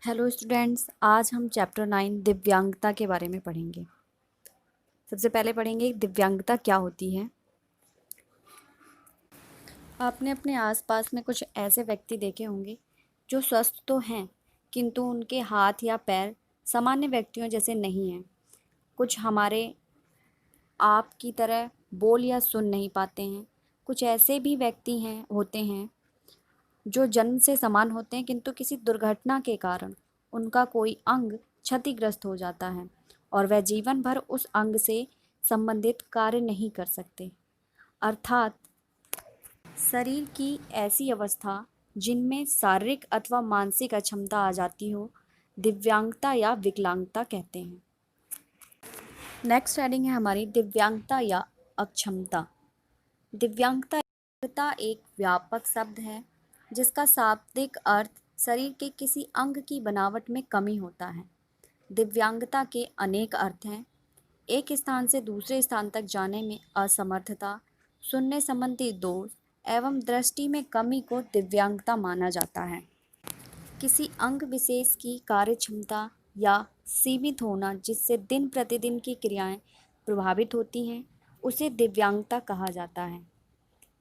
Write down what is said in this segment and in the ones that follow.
Hello students, आज हम chapter 9 दिव्यांगता के बारे में पढ़ेंगे। सबसे पहले पढ़ेंगे दिव्यांगता क्या होती है। आपने अपने आसपास में कुछ ऐसे व्यक्ति देखे होंगे जो स्वस्थ तो हैं, किंतु उनके हाथ या पैर सामान्य व्यक्तियों जैसे नहीं हैं। कुछ हमारे आप की तरह बोल या सुन नहीं पाते हैं। कुछ ऐसे भी व्यक्ति होते हैं जो जन्म से समान होते हैं, किंतु किसी दुर्घटना के कारण उनका कोई अंग क्षतिग्रस्त हो जाता है और वह जीवन भर उस अंग से संबंधित कार्य नहीं कर सकते। अर्थात शरीर की ऐसी अवस्था जिनमें शारीरिक अथवा मानसिक अक्षमता आ जाती हो, दिव्यांगता या विकलांगता कहते हैं। नेक्स्ट हेडिंग है हमारी दिव्यांगता या अक्षमता। दिव्यांगता एक व्यापक शब्द है जिसका शाब्दिक अर्थ शरीर के किसी अंग की बनावट में कमी होता है। दिव्यांगता के अनेक अर्थ हैं। एक स्थान से दूसरे स्थान तक जाने में असमर्थता, सुनने संबंधी दोष एवं दृष्टि में कमी को दिव्यांगता माना जाता है। किसी अंग विशेष की कार्य क्षमता या सीमित होना जिससे दिन प्रतिदिन की क्रियाएं प्रभावित होती हैं, उसे दिव्यांगता कहा जाता है।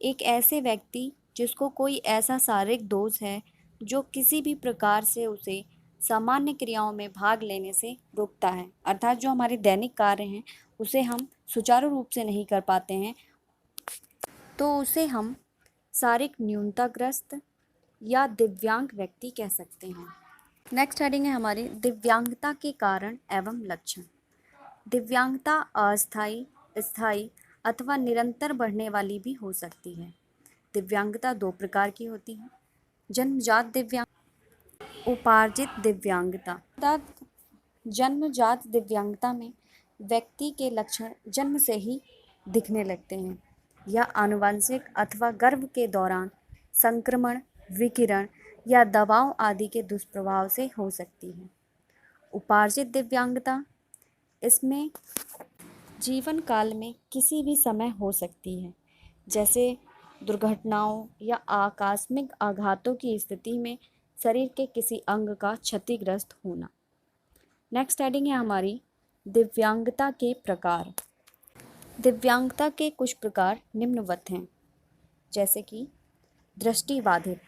एक ऐसे व्यक्ति जिसको कोई ऐसा शारीरिक दोष है जो किसी भी प्रकार से उसे सामान्य क्रियाओं में भाग लेने से रोकता है, अर्थात जो हमारे दैनिक कार्य हैं उसे हम सुचारू रूप से नहीं कर पाते हैं, तो उसे हम शारीरिक न्यूनताग्रस्त या दिव्यांग व्यक्ति कह सकते हैं। नेक्स्ट हेडिंग है हमारी दिव्यांगता के कारण एवं लक्षण। दिव्यांगता अस्थायी, स्थायी अथवा निरंतर बढ़ने वाली भी हो सकती है। दिव्यांगता दो प्रकार की होती है, जन्मजात दिव्यांग, उपार्जित दिव्यांगता। जन्मजात दिव्यांगता में व्यक्ति के लक्षण जन्म से ही दिखने लगते हैं। यह आनुवंशिक अथवा गर्भ के दौरान संक्रमण, विकिरण या दवाओं आदि के दुष्प्रभाव से हो सकती है। उपार्जित दिव्यांगता, इसमें जीवन काल में किसी भी समय हो सकती है, जैसे दुर्घटनाओं या आकस्मिक आघातों की स्थिति में शरीर के किसी अंग का क्षतिग्रस्त होना। नेक्स्ट हेडिंग है हमारी दिव्यांगता के प्रकार। दिव्यांगता के कुछ प्रकार निम्नवत हैं, जैसे कि दृष्टिबाधित।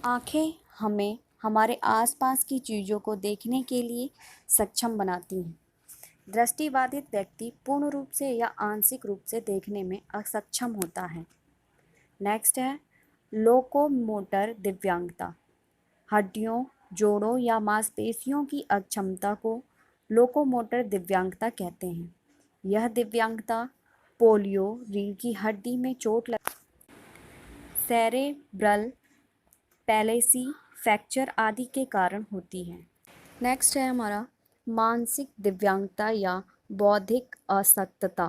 आँखें हमें हमारे आसपास की चीज़ों को देखने के लिए सक्षम बनाती हैं। दृष्टिबाधित व्यक्ति पूर्ण रूप से या आंशिक रूप से देखने में असक्षम होता है। नेक्स्ट है लोकोमोटर दिव्यांगता। हड्डियों, जोड़ों या मांसपेशियों की अक्षमता को लोकोमोटर दिव्यांगता कहते हैं। यह दिव्यांगता पोलियो, रीढ़ की हड्डी में चोट लग, सेरेब्रल पैलेसी, फ्रैक्चर आदि के कारण होती है। नेक्स्ट है हमारा मानसिक दिव्यांगता या बौद्धिक अशक्तता।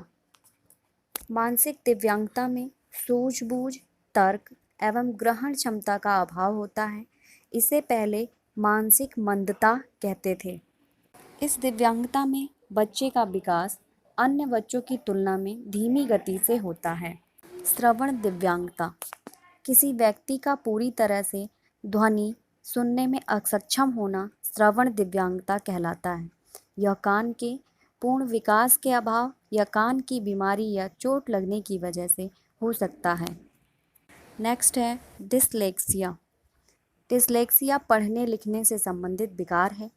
मानसिक दिव्यांगता में सूझबूझ, तर्क एवं ग्रहण क्षमता का अभाव होता है। इसे पहले मानसिक मंदता कहते थे। इस दिव्यांगता में बच्चे का विकास अन्य बच्चों की तुलना में धीमी गति से होता है। श्रवण दिव्यांगता, किसी व्यक्ति का पूरी तरह से ध्वनि सुनने में असक्षम होना श्रवण दिव्यांगता कहलाता है। यह कान के पूर्ण विकास के अभाव या कान की बीमारी या चोट लगने की वजह से हो सकता है। नेक्स्ट है डिसलेक्सिया। डिसलेक्सिया पढ़ने लिखने से संबंधित विकार है,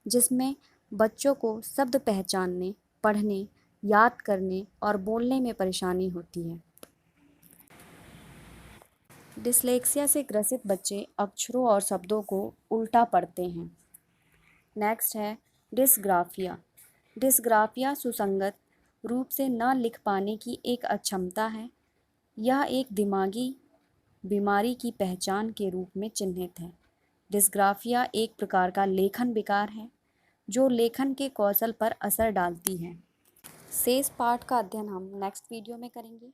जिसमें बच्चों को शब्द पहचानने, पढ़ने, याद करने और बोलने में परेशानी होती है। डिसलेक्सिया से ग्रसित बच्चे अक्षरों और शब्दों को उल्टा पढ़ते हैं। नेक्स्ट है डिस्ग्राफिया। डिस्ग्राफिया सुसंगत रूप से न लिख पाने की एक अक्षमता है। यह एक दिमागी बीमारी की पहचान के रूप में चिन्हित है। डिस्ग्राफिया एक प्रकार का लेखन विकार है जो लेखन के कौशल पर असर डालती है। शेष पाठ का अध्ययन हम नेक्स्ट वीडियो में करेंगे।